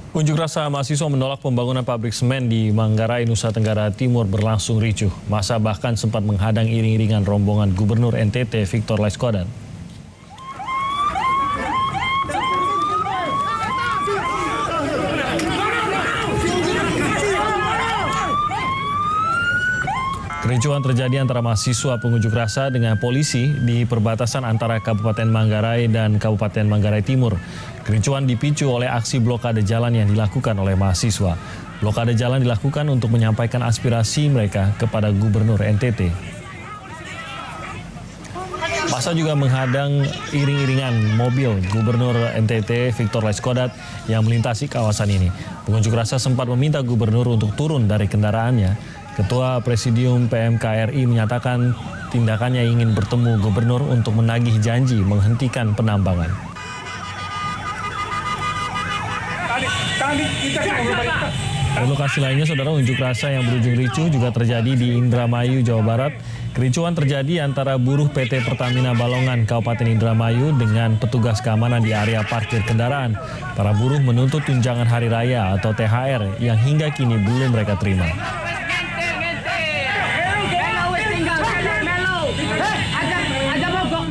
Unjuk rasa mahasiswa menolak pembangunan pabrik semen di Manggarai, Nusa Tenggara Timur berlangsung ricuh. Massa bahkan sempat menghadang iring-iringan rombongan Gubernur NTT Victor Laiskodat. Kericuhan terjadi antara mahasiswa pengunjuk rasa dengan polisi di perbatasan antara Kabupaten Manggarai dan Kabupaten Manggarai Timur. Kericuhan dipicu oleh aksi blokade jalan yang dilakukan oleh mahasiswa. Blokade jalan dilakukan untuk menyampaikan aspirasi mereka kepada Gubernur NTT. Massa juga menghadang iring-iringan mobil Gubernur NTT Victor Laiskodat yang melintasi kawasan ini. Pengunjuk rasa sempat meminta Gubernur untuk turun dari kendaraannya. Ketua Presidium PMKRI menyatakan tindakannya ingin bertemu Gubernur untuk menagih janji menghentikan penambangan. Di lokasi lainnya, saudara, unjuk rasa yang berujung ricuh juga terjadi di Indramayu, Jawa Barat. Kericuhan terjadi antara buruh PT Pertamina Balongan Kabupaten Indramayu dengan petugas keamanan di area parkir kendaraan. Para buruh menuntut tunjangan hari raya atau THR yang hingga kini belum mereka terima.